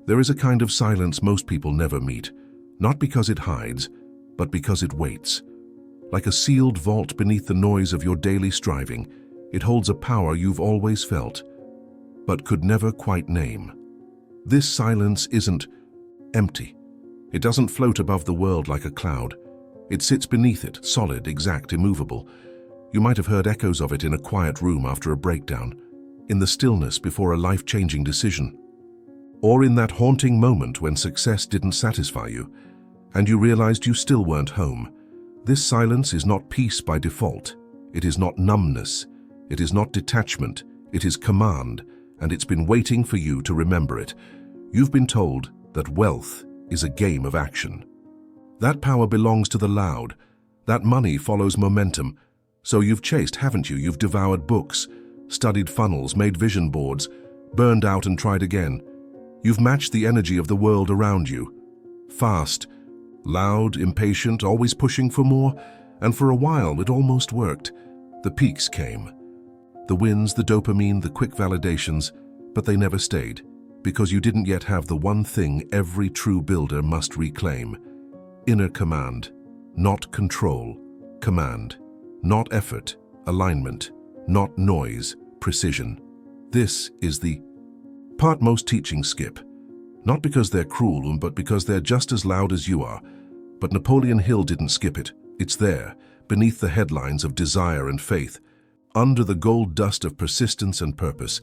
There is a kind of silence most people never meet, not because it hides, but because it waits. Like a sealed vault beneath the noise of your daily striving, it holds a power you've always felt, but could never quite name. This silence isn't empty. It doesn't float above the world like a cloud. It sits beneath it, solid, exact, immovable. You might have heard echoes of it in a quiet room after a breakdown, in the stillness before a life-changing decision, or in that haunting moment when success didn't satisfy you, and you realized you still weren't home. This silence is not peace by default. It is not numbness. It is not detachment. It is command, and it's been waiting for you to remember it. You've been told that wealth is a game of action. That power belongs to the loud. That money follows momentum. So you've chased, haven't you? You've devoured books, studied funnels, made vision boards, burned out and tried again. You've matched the energy of the world around you. Fast, loud, impatient, always pushing for more, and for a while it almost worked. The peaks came. The wins, the dopamine, the quick validations, but they never stayed, because you didn't yet have the one thing every true builder must reclaim. Inner command, not control. Command, not effort, alignment, not noise, precision. This is the part most teachings skip, not because they're cruel, but because they're just as loud as you are. But Napoleon Hill didn't skip it. It's there, beneath the headlines of desire and faith, under the gold dust of persistence and purpose.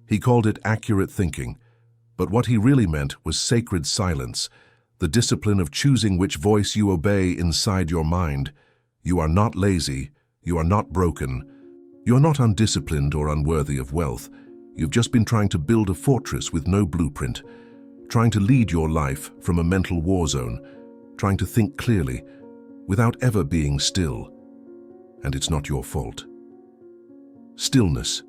He called it accurate thinking, but what he really meant was sacred silence, the discipline of choosing which voice you obey inside your mind. You are not lazy, you are not broken, you are not undisciplined or unworthy of wealth. You've just been trying to build a fortress with no blueprint, trying to lead your life from a mental war zone, trying to think clearly, without ever being still. And it's not your fault. Stillness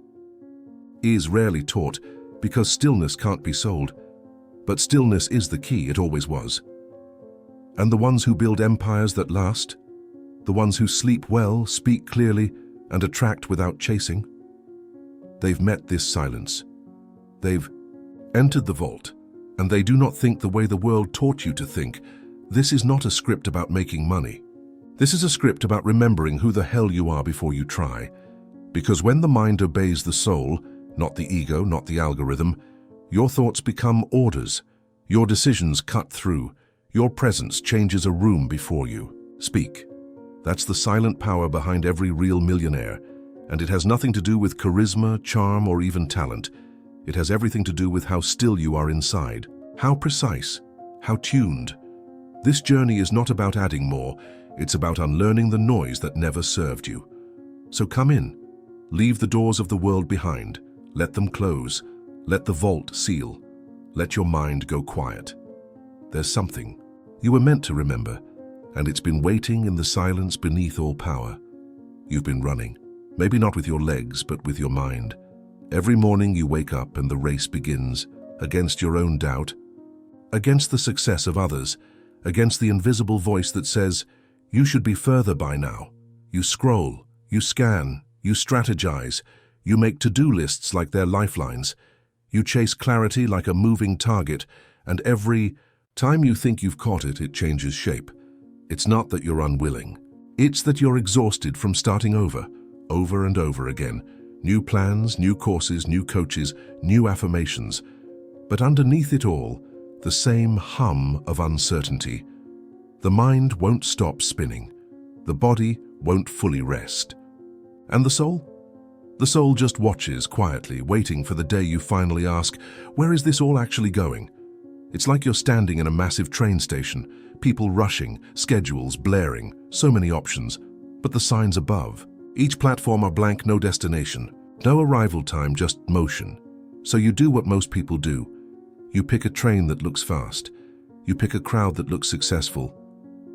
is rarely taught because stillness can't be sold, but stillness is the key, it always was. And the ones who build empires that last, the ones who sleep well, speak clearly, and attract without chasing, they've met this silence. They've entered the vault, and they do not think the way the world taught you to think. This is not a script about making money. This is a script about remembering who the hell you are before you try. Because when the mind obeys the soul, not the ego, not the algorithm, your thoughts become orders. Your decisions cut through. Your presence changes a room before you. Speak. That's the silent power behind every real millionaire. And it has nothing to do with charisma, charm, or even talent. It has everything to do with how still you are inside, how precise, how tuned. This journey is not about adding more, it's about unlearning the noise that never served you. So come in, leave the doors of the world behind, let them close, let the vault seal, let your mind go quiet. There's something you were meant to remember, and it's been waiting in the silence beneath all power. You've been running. Maybe not with your legs, but with your mind. Every morning you wake up and the race begins, against your own doubt, against the success of others, against the invisible voice that says, you should be further by now. You scroll, you scan, you strategize, you make to-do lists like they're lifelines. You chase clarity like a moving target, and every time you think you've caught it, it changes shape. It's not that you're unwilling. It's that you're exhausted from starting over and over again. New plans, new courses, new coaches, new affirmations. But underneath it all, the same hum of uncertainty. The mind won't stop spinning. The body won't fully rest. And the soul? The soul just watches quietly, waiting for the day you finally ask, where is this all actually going? It's like you're standing in a massive train station, people rushing, schedules blaring, so many options, but the signs above. Each platform are blank, no destination, no arrival time, just motion. So you do what most people do. You pick a train that looks fast. You pick a crowd that looks successful.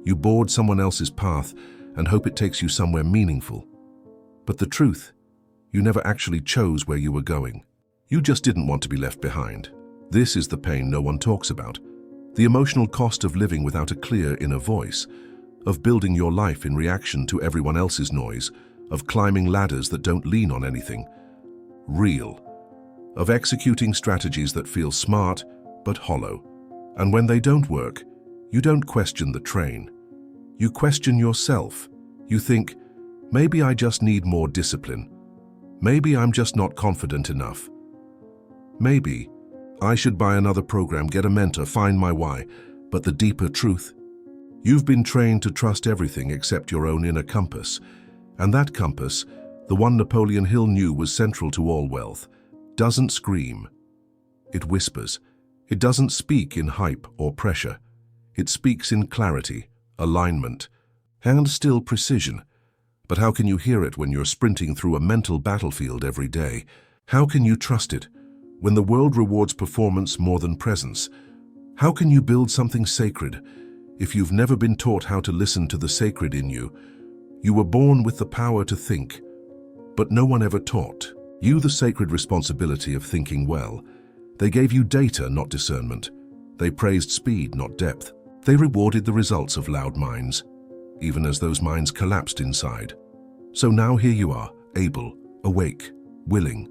You board someone else's path and hope it takes you somewhere meaningful. But the truth, you never actually chose where you were going. You just didn't want to be left behind. This is the pain no one talks about. The emotional cost of living without a clear inner voice, of building your life in reaction to everyone else's noise, of climbing ladders that don't lean on anything real, of executing strategies that feel smart but hollow. And when they don't work, you don't question the train. You question yourself. You think, maybe I just need more discipline. Maybe I'm just not confident enough. Maybe I should buy another program, get a mentor, find my why. But the deeper truth, you've been trained to trust everything except your own inner compass. And that compass, the one Napoleon Hill knew was central to all wealth, doesn't scream. It whispers. It doesn't speak in hype or pressure. It speaks in clarity, alignment, and still precision. But how can you hear it when you're sprinting through a mental battlefield every day? How can you trust it when the world rewards performance more than presence? How can you build something sacred if you've never been taught how to listen to the sacred in you? You were born with the power to think, but no one ever taught you the sacred responsibility of thinking well. They gave you data, not discernment. They praised speed, not depth. They rewarded the results of loud minds, even as those minds collapsed inside. So now here you are, able, awake, willing,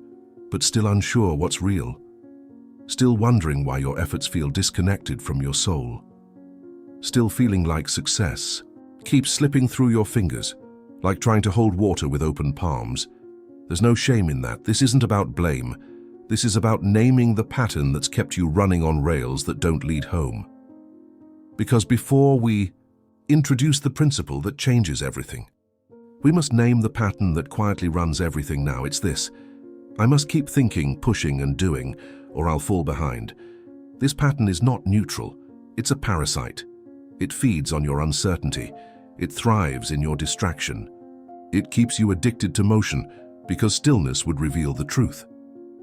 but still unsure what's real. Still wondering why your efforts feel disconnected from your soul. Still feeling like success keeps slipping through your fingers, like trying to hold water with open palms. There's no shame in that. This isn't about blame. This is about naming the pattern that's kept you running on rails that don't lead home. Because before we introduce the principle that changes everything, we must name the pattern that quietly runs everything now. It's this: I must keep thinking, pushing, and doing, or I'll fall behind. This pattern is not neutral. It's a parasite. It feeds on your uncertainty. It thrives in your distraction. It keeps you addicted to motion because stillness would reveal the truth.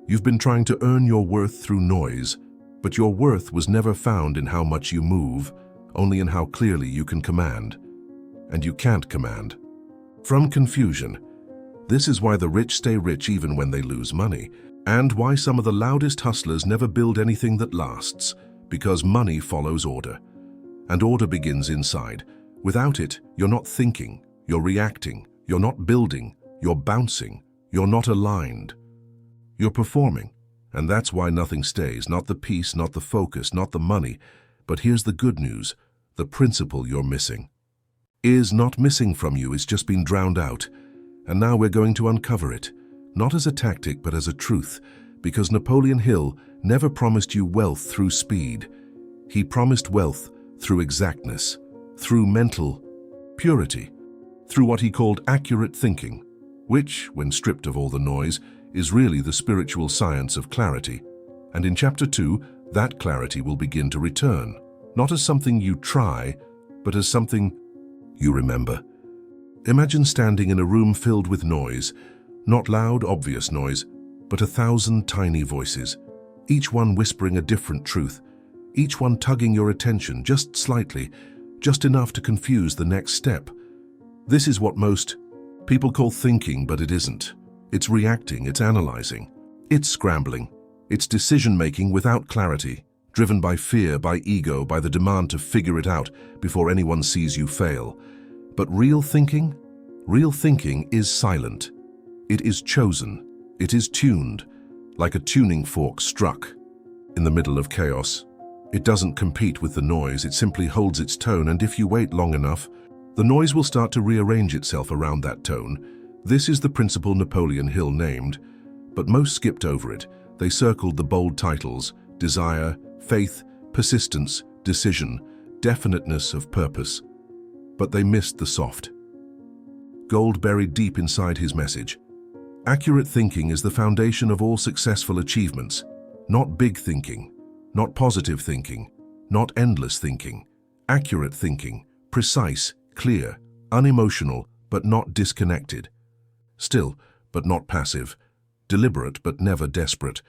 You've been trying to earn your worth through noise, but your worth was never found in how much you move, only in how clearly you can command. And you can't command. From confusion. This is why the rich stay rich even when they lose money, and why some of the loudest hustlers never build anything that lasts, because money follows order. And order begins inside. Without it, you're not thinking, you're reacting, you're not building, you're bouncing, you're not aligned. You're performing, and that's why nothing stays, not the peace, not the focus, not the money. But here's the good news: the principle you're missing is not missing from you, it's just been drowned out. And now we're going to uncover it, not as a tactic but as a truth, because Napoleon Hill never promised you wealth through speed. He promised wealth through exactness, through mental purity, through what he called accurate thinking, which, when stripped of all the noise, is really the spiritual science of clarity. And in Chapter 2, that clarity will begin to return, not as something you try, but as something you remember. Imagine standing in a room filled with noise, not loud, obvious noise, but 1,000 tiny voices, each one whispering a different truth, each one tugging your attention just slightly, just enough to confuse the next step. This is what most people call thinking, but it isn't. It's reacting, it's analyzing, it's scrambling, it's decision-making without clarity, driven by fear, by ego, by the demand to figure it out before anyone sees you fail. But real thinking is silent. It is chosen. It is tuned, like a tuning fork struck in the middle of chaos. It doesn't compete with the noise, it simply holds its tone, and if you wait long enough, the noise will start to rearrange itself around that tone. This is the principle Napoleon Hill named, but most skipped over it. They circled the bold titles: desire, faith, persistence, decision, definiteness of purpose. But they missed the soft gold buried deep inside his message. Accurate thinking is the foundation of all successful achievements. Not big thinking, not positive thinking, not endless thinking. Accurate thinking, precise, clear, unemotional, but not disconnected. Still, but not passive. Deliberate, but never desperate.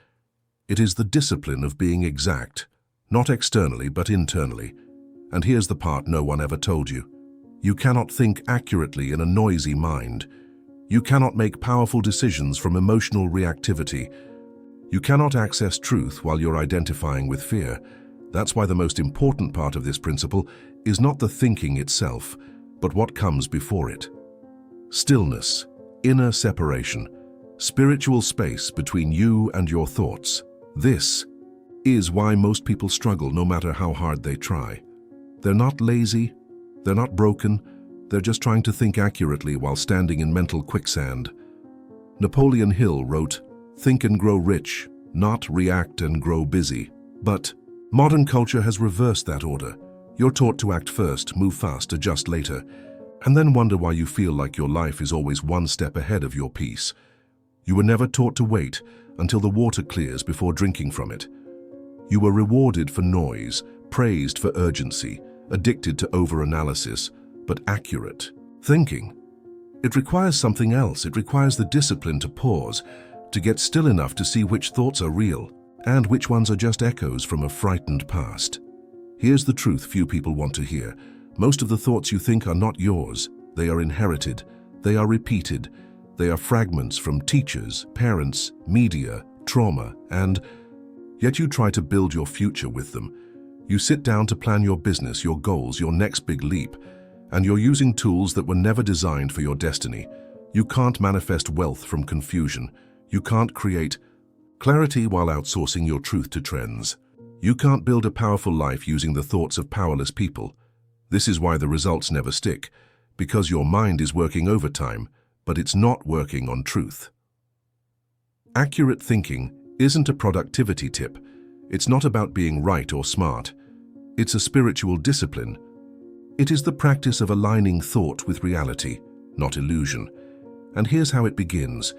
It is the discipline of being exact, not externally, but internally. And here's the part no one ever told you. You cannot think accurately in a noisy mind. You cannot make powerful decisions from emotional reactivity. You cannot access truth while you're identifying with fear. That's why the most important part of this principle is not the thinking itself, but what comes before it. Stillness, inner separation, spiritual space between you and your thoughts. This is why most people struggle no matter how hard they try. They're not lazy, they're not broken, they're just trying to think accurately while standing in mental quicksand. Napoleon Hill wrote, "Think and grow rich, not react and grow busy." But modern culture has reversed that order. You're taught to act first, move fast, adjust later, and then wonder why you feel like your life is always one step ahead of your peace. You were never taught to wait until the water clears before drinking from it. You were rewarded for noise, praised for urgency, addicted to overanalysis, but accurate thinking. It requires something else. It requires the discipline to pause, to get still enough to see which thoughts are real and which ones are just echoes from a frightened past. Here's the truth few people want to hear. Most of the thoughts you think are not yours. They are inherited. They are repeated. They are fragments from teachers, parents, media, trauma, and yet you try to build your future with them. You sit down to plan your business, your goals, your next big leap, and you're using tools that were never designed for your destiny. You can't manifest wealth from confusion. You can't create clarity while outsourcing your truth to trends. You can't build a powerful life using the thoughts of powerless people. This is why the results never stick, because your mind is working overtime, but it's not working on truth. Accurate thinking isn't a productivity tip. It's not about being right or smart. It's a spiritual discipline. It is the practice of aligning thought with reality, not illusion. And here's how it begins.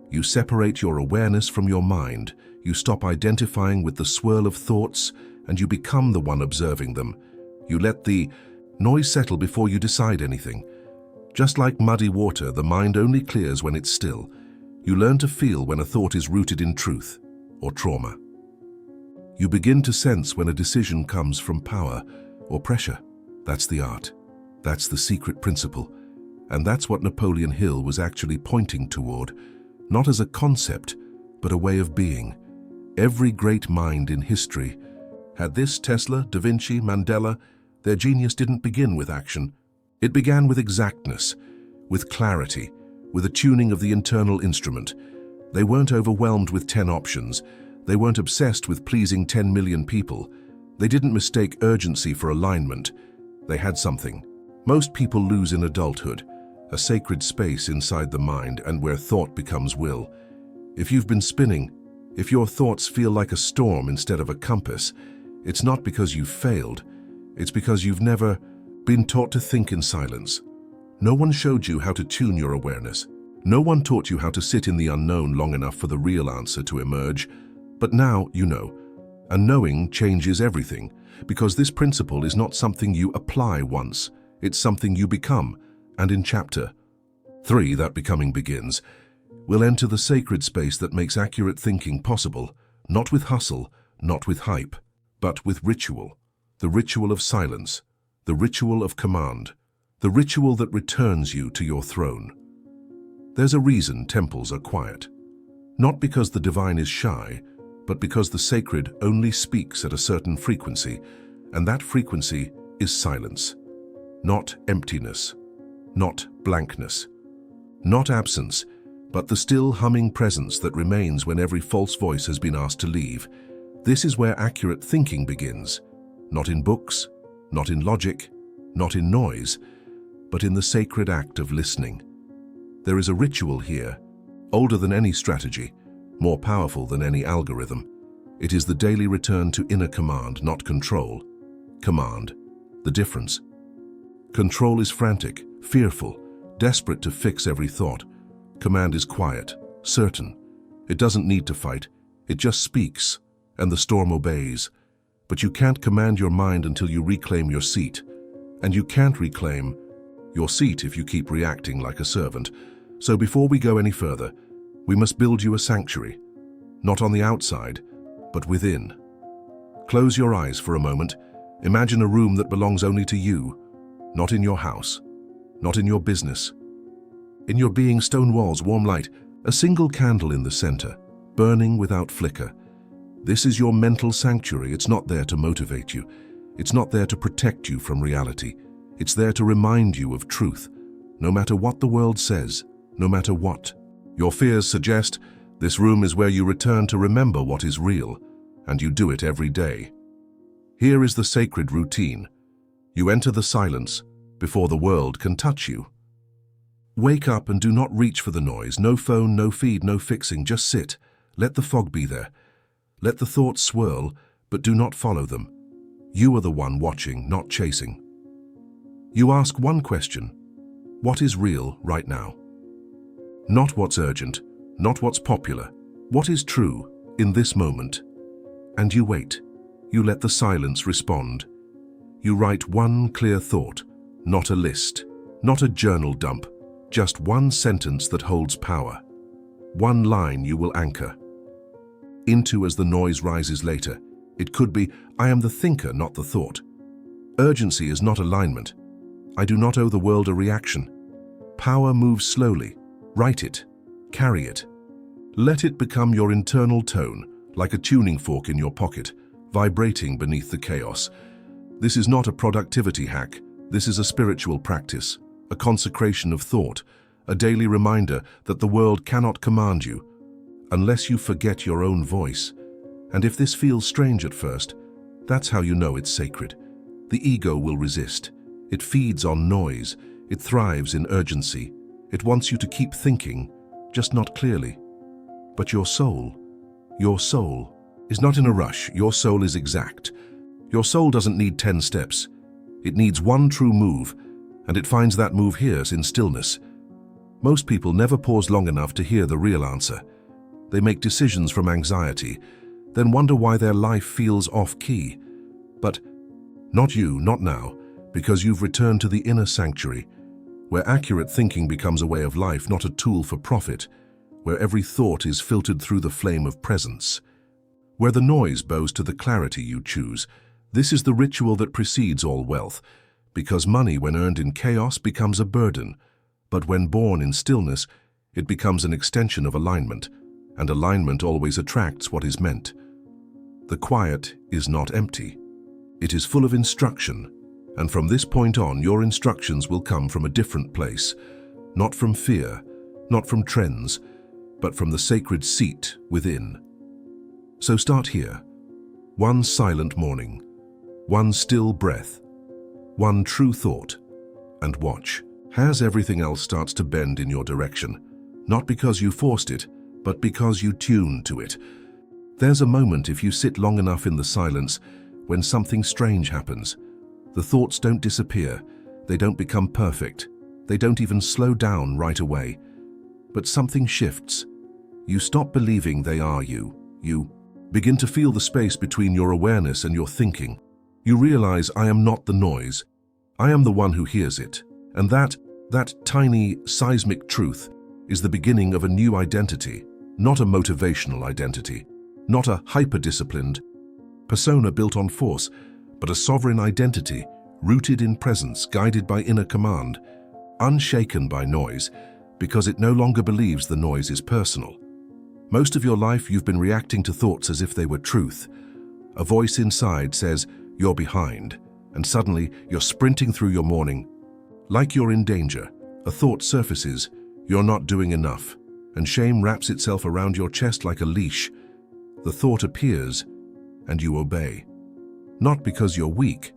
You separate your awareness from your mind. You stop identifying with the swirl of thoughts, and you become the one observing them. You let the noise settle before you decide anything. Just like muddy water, the mind only clears when it's still. You learn to feel when a thought is rooted in truth or trauma. You begin to sense when a decision comes from power or pressure. That's the art. That's the secret principle. And that's what Napoleon Hill was actually pointing toward, not as a concept, but a way of being. Every great mind in history had this. Tesla, Da Vinci, Mandela. Their genius didn't begin with action. It began with exactness, with clarity, with a tuning of the internal instrument. They weren't overwhelmed with 10 options. They weren't obsessed with pleasing 10 million people. They didn't mistake urgency for alignment. They had something most people lose in adulthood, a sacred space inside the mind and where thought becomes will. If you've been spinning, if your thoughts feel like a storm instead of a compass, it's not because you've failed. It's because you've never been taught to think in silence. No one showed you how to tune your awareness. No one taught you how to sit in the unknown long enough for the real answer to emerge. But now you know. And knowing changes everything, because this principle is not something you apply once. It's something you become. And in Chapter 3, that becoming begins, we'll enter the sacred space that makes accurate thinking possible, not with hustle, not with hype, but with ritual. The ritual of silence, the ritual of command, the ritual that returns you to your throne. There's a reason temples are quiet. Not because the divine is shy, but because the sacred only speaks at a certain frequency, and that frequency is silence. Not emptiness, not blankness, not absence, but the still humming presence that remains when every false voice has been asked to leave. This is where accurate thinking begins, not in books, not in logic, not in noise, but in the sacred act of listening. There is a ritual here, older than any strategy, more powerful than any algorithm. It is the daily return to inner command, not control. Command, the difference. Control is frantic, fearful, desperate to fix every thought. Command is quiet, certain. It doesn't need to fight. It just speaks, and the storm obeys. But you can't command your mind until you reclaim your seat. And you can't reclaim your seat if you keep reacting like a servant. So before we go any further, we must build you a sanctuary, not on the outside, but within. Close your eyes for a moment. Imagine a room that belongs only to you, not in your house, not in your business. In your being, stone walls, warm light, a single candle in the center, burning without flicker. This is your mental sanctuary. It's not there to motivate you. It's not there to protect you from reality. It's there to remind you of truth, no matter what the world says, no matter what your fears suggest. This room is where you return to remember what is real. and you do it every day. Here is the sacred routine. You enter the silence before the world can touch you. Wake up and do not reach for the noise. No phone, no feed, no fixing. Just sit. Let the fog be there. Let the thoughts swirl, but do not follow them. You are the one watching, not chasing. You ask one question: what is real right now? Not what's urgent, not what's popular. What is true in this moment? And you wait. You let the silence respond. You write one clear thought, not a list, not a journal dump, just one sentence that holds power. One line you will anchor into as the noise rises later. It could be, I am the thinker, not the thought. Urgency is not alignment. I do not owe the world a reaction. Power moves slowly. Write it. Carry it. Let it become your internal tone, like a tuning fork in your pocket, vibrating beneath the chaos. This is not a productivity hack. This is a spiritual practice, a consecration of thought, a daily reminder that the world cannot command you unless you forget your own voice. And if this feels strange at first, that's how you know it's sacred. The ego will resist. It feeds on noise. It thrives in urgency. It wants you to keep thinking, just not clearly. But your soul is not in a rush. Your soul is exact. Your soul doesn't need 10 steps. It needs one true move, and it finds that move here in stillness. Most people never pause long enough to hear the real answer. They make decisions from anxiety, then wonder why their life feels off-key. But not you, not now, because you've returned to the inner sanctuary, where accurate thinking becomes a way of life, not a tool for profit, where every thought is filtered through the flame of presence, where the noise bows to the clarity you choose. This is the ritual that precedes all wealth, because money, when earned in chaos, becomes a burden, but when born in stillness, it becomes an extension of alignment, and alignment always attracts what is meant. The quiet is not empty. It is full of instruction, and from this point on, your instructions will come from a different place, not from fear, not from trends, but from the sacred seat within. So start here. One silent morning, one still breath, one true thought, and watch as everything else starts to bend in your direction, not because you forced it, but because you tuned to it. There's a moment, if you sit long enough in the silence, when something strange happens. The thoughts don't disappear, they don't become perfect, they don't even slow down right away. But something shifts. You stop believing they are you. You begin to feel the space between your awareness and your thinking. You realize, I am not the noise. I am the one who hears it. And that tiny seismic truth is the beginning of a new identity, not a motivational identity, not a hyper-disciplined persona built on force, but a sovereign identity rooted in presence, guided by inner command, unshaken by noise, because it no longer believes the noise is personal. Most of your life you've been reacting to thoughts as if they were truth. A voice inside says, you're behind, and suddenly you're sprinting through your morning. Like you're in danger, a thought surfaces, you're not doing enough, and shame wraps itself around your chest like a leash. The thought appears, and you obey. Not because you're weak,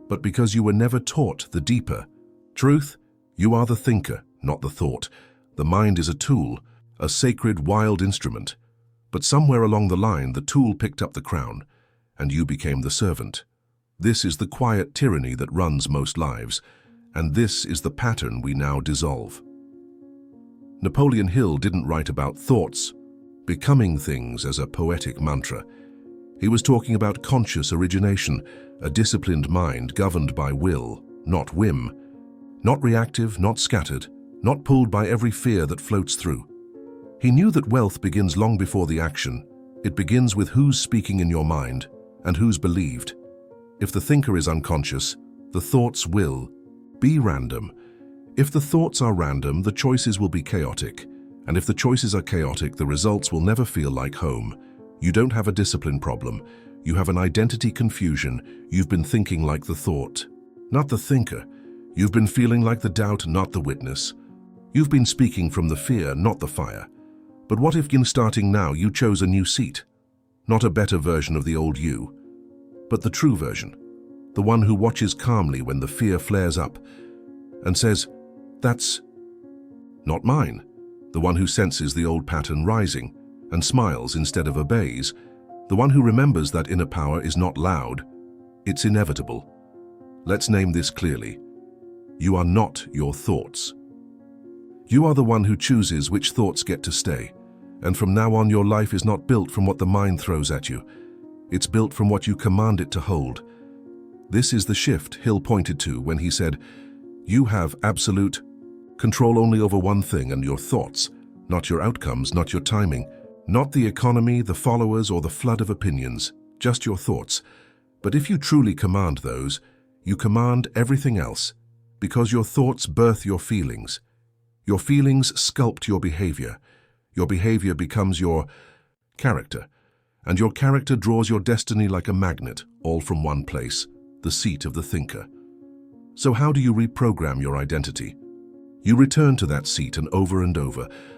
but because you were never taught the deeper truth. You are the thinker, not the thought. The mind is a tool, a sacred, wild instrument. But somewhere along the line, the tool picked up the crown, and you became the servant. This is the quiet tyranny that runs most lives, and this is the pattern we now dissolve. Napoleon Hill didn't write about thoughts becoming things as a poetic mantra. He was talking about conscious origination, a disciplined mind governed by will, not whim, not reactive, not scattered, not pulled by every fear that floats through. He knew that wealth begins long before the action. It begins with who's speaking in your mind and who's believed. If the thinker is unconscious, the thoughts will be random. If the thoughts are random, the choices will be chaotic. And if the choices are chaotic, the results will never feel like home. You don't have a discipline problem. You have an identity confusion. You've been thinking like the thought, not the thinker. You've been feeling like the doubt, not the witness. You've been speaking from the fear, not the fire. But what if, in starting now, you chose a new seat? not a better version of the old you, but the true version, the one who watches calmly when the fear flares up and says, "That's not mine." The one who senses the old pattern rising and smiles instead of obeys. The one who remembers that inner power is not loud, it's inevitable. Let's name this clearly. You are not your thoughts. You are the one who chooses which thoughts get to stay. And from now on, your life is not built from what the mind throws at you. It's built from what you command it to hold. This is the shift Hill pointed to when he said, "You have absolute control only over one thing, and your thoughts, not your outcomes, not your timing, not the economy, the followers, or the flood of opinions, just your thoughts. But if you truly command those, you command everything else, because your thoughts birth your feelings. Your feelings sculpt your behavior. Your behavior becomes your character, and your character draws your destiny like a magnet, all from one place, the seat of the thinker." So how do you reprogram your identity? You return to that seat and over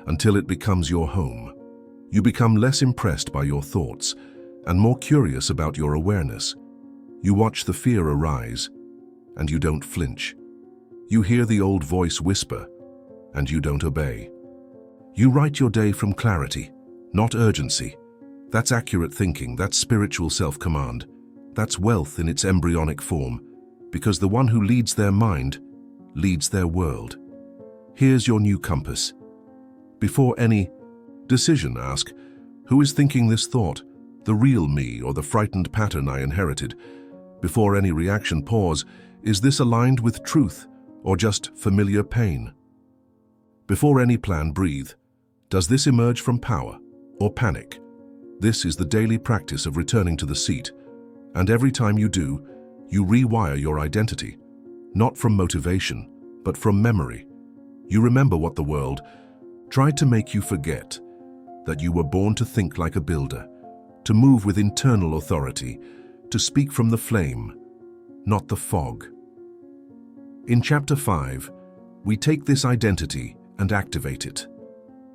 until it becomes your home. You become less impressed by your thoughts and more curious about your awareness. You watch the fear arise, and you don't flinch. You hear the old voice whisper, and you don't obey. You write your day from clarity, not urgency. That's accurate thinking, that's spiritual self-command. That's wealth in its embryonic form, because the one who leads their mind leads their world. Here's your new compass. Before any decision, ask, who is thinking this thought? The real me or the frightened pattern I inherited? Before any reaction, pause, is this aligned with truth or just familiar pain? Before any plan, breathe. Does this emerge from power or panic? This is the daily practice of returning to the seat. And every time you do, you rewire your identity, not from motivation, but from memory. You remember what the world tried to make you forget, that you were born to think like a builder, to move with internal authority, to speak from the flame, not the fog. In Chapter 5, we take this identity and activate it.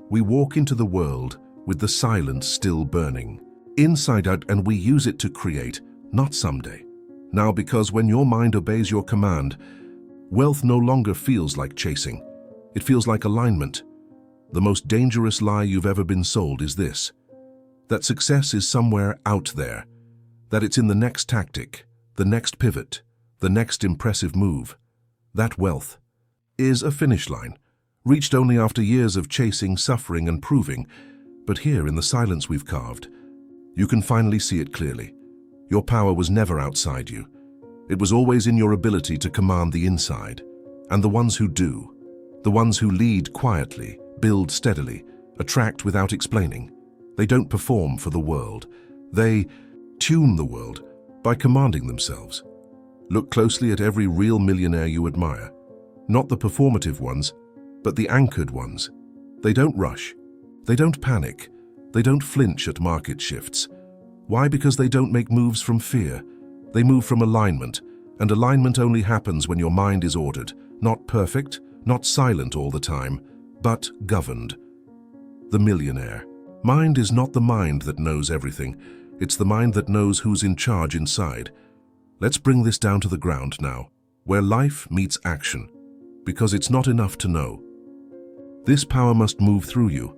We walk into the world with the silence still burning, inside out, and we use it to create, not someday. Now, because when your mind obeys your command, wealth no longer feels like chasing. It feels like alignment. The most dangerous lie you've ever been sold is this: that success is somewhere out there, that it's in the next tactic, the next pivot, the next impressive move. That wealth is a finish line, reached only after years of chasing, suffering, and proving. But here, in the silence we've carved, you can finally see it clearly. Your power was never outside you. It was always in your ability to command the inside. And the ones who do, the ones who lead quietly, build steadily, attract without explaining. They don't perform for the world. They tune the world by commanding themselves. Look closely at every real millionaire you admire. Not the performative ones, but the anchored ones. They don't rush. They don't panic. They don't flinch at market shifts. Why? Because they don't make moves from fear. They move from alignment, and alignment only happens when your mind is ordered, not perfect, not silent all the time, but governed. The millionaire. Mind is not the mind that knows everything. It's the mind that knows who's in charge inside. Let's bring this down to the ground now, where life meets action, because it's not enough to know. This power must move through you,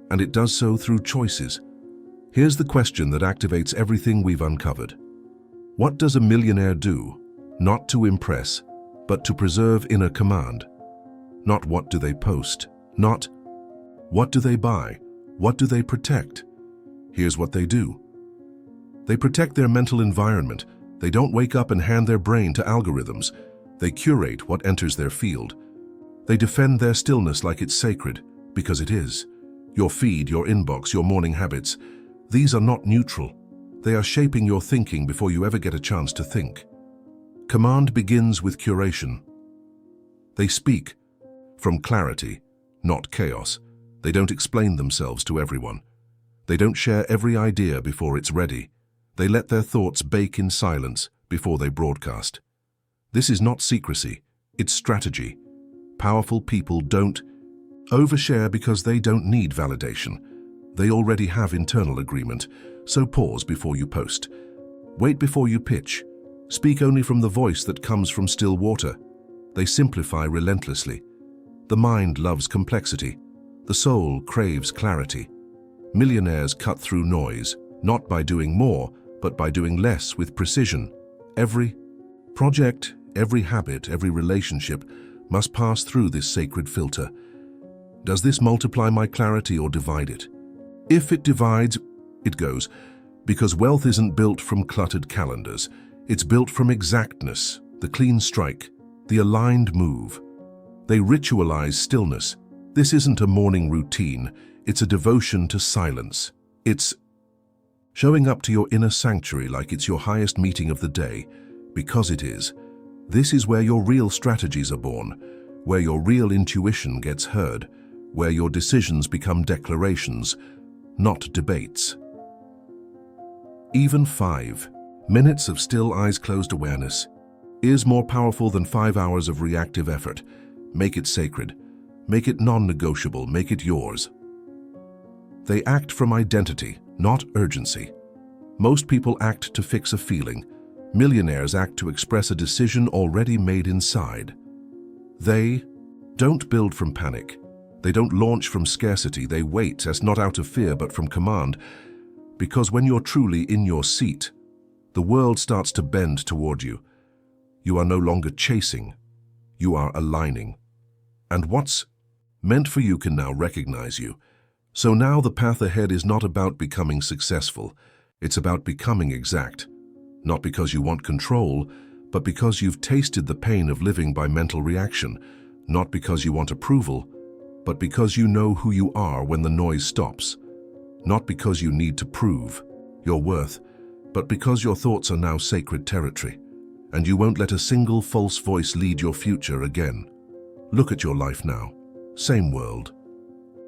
and it does so through choices. Here's the question that activates everything we've uncovered. What does a millionaire do? Not to impress, but to preserve inner command. Not what do they post, not what do they buy, what do they protect. Here's what they do. They protect their mental environment. They don't wake up and hand their brain to algorithms. They curate what enters their field. They defend their stillness like it's sacred, because it is. Your feed, your inbox, your morning habits, these are not neutral. They are shaping your thinking before you ever get a chance to think. Command begins with curation. They speak from clarity, not chaos. They don't explain themselves to everyone. They don't share every idea before it's ready. They let their thoughts bake in silence before they broadcast. This is not secrecy, it's strategy. Powerful people don't overshare because they don't need validation. They already have internal agreement. So pause before you post. Wait before you pitch. Speak only from the voice that comes from still water. They simplify relentlessly. The mind loves complexity. The soul craves clarity. Millionaires cut through noise, not by doing more, but by doing less with precision. Every project, every habit, every relationship must pass through this sacred filter. Does this multiply my clarity or divide it? If it divides, it goes, because wealth isn't built from cluttered calendars. It's built from exactness, the clean strike, the aligned move. They ritualize stillness. This isn't a morning routine. It's a devotion to silence. It's showing up to your inner sanctuary like it's your highest meeting of the day, because it is. This is where your real strategies are born, where your real intuition gets heard, where your decisions become declarations, not debates. Even 5 minutes of still eyes-closed awareness is more powerful than 5 hours of reactive effort. Make it sacred. Make it non-negotiable. Make it yours. They act from identity, not urgency. Most people act to fix a feeling. Millionaires act to express a decision already made inside. They don't build from panic. They don't launch from scarcity. They wait, as not out of fear but from command. Because when you're truly in your seat, the world starts to bend toward you. You are no longer chasing. You are aligning. And what's meant for you can now recognize you. So now the path ahead is not about becoming successful. It's about becoming exact. Not because you want control, but because you've tasted the pain of living by mental reaction. Not because you want approval, but because you know who you are when the noise stops. Not because you need to prove your worth, but because your thoughts are now sacred territory, and you won't let a single false voice lead your future again. Look at your life now. Same world.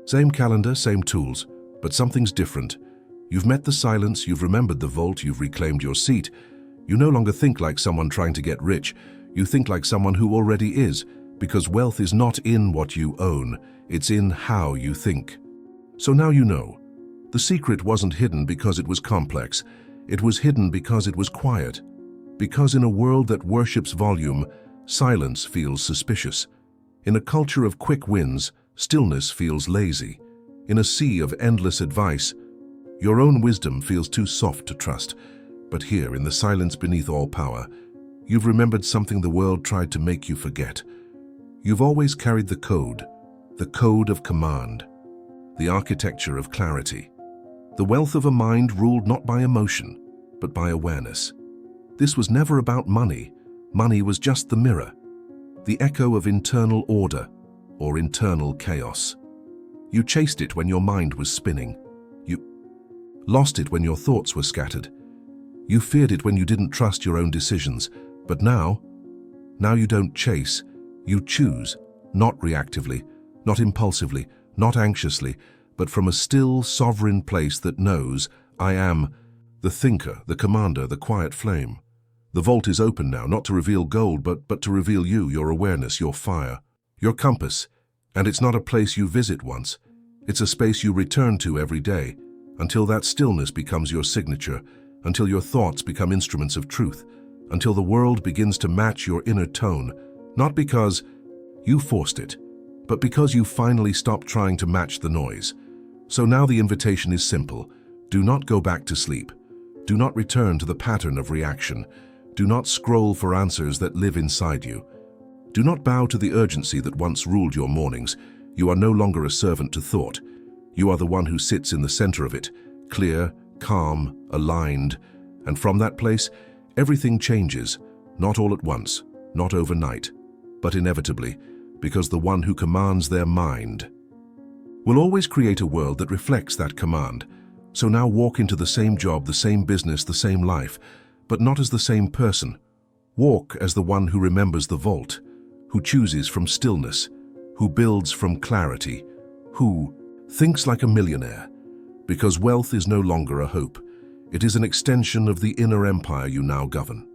Same calendar, same tools, but something's different. You've met the silence, you've remembered the vault, you've reclaimed your seat. You no longer think like someone trying to get rich. You think like someone who already is, because wealth is not in what you own, it's in how you think. So now you know. The secret wasn't hidden because it was complex. It was hidden because it was quiet. Because in a world that worships volume, silence feels suspicious. In a culture of quick wins, stillness feels lazy. In a sea of endless advice, your own wisdom feels too soft to trust. But here, in the silence beneath all power, you've remembered something the world tried to make you forget. You've always carried the code of command, the architecture of clarity, the wealth of a mind ruled not by emotion, but by awareness. This was never about money. Money was just the mirror, the echo of internal order or internal chaos. You chased it when your mind was spinning. You lost it when your thoughts were scattered. You feared it when you didn't trust your own decisions. But now you don't chase, you choose, not reactively, not impulsively, not anxiously, but from a still, sovereign place that knows, I am the thinker, the commander, the quiet flame. The vault is open now, not to reveal gold, but to reveal you, your awareness, your fire, your compass. And it's not a place you visit once. It's a space you return to every day, until that stillness becomes your signature, until your thoughts become instruments of truth, until the world begins to match your inner tone, not because you forced it, but because you finally stopped trying to match the noise. So now the invitation is simple. Do not go back to sleep. Do not return to the pattern of reaction. Do not scroll for answers that live inside you. Do not bow to the urgency that once ruled your mornings. You are no longer a servant to thought. You are the one who sits in the center of it, clear, calm, aligned. And from that place, everything changes, not all at once, not overnight, but inevitably, because the one who commands their mind will always create a world that reflects that command. So now walk into the same job, the same business, the same life, but not as the same person. Walk as the one who remembers the vault, who chooses from stillness, who builds from clarity, who thinks like a millionaire, because wealth is no longer a hope. It is an extension of the inner empire you now govern.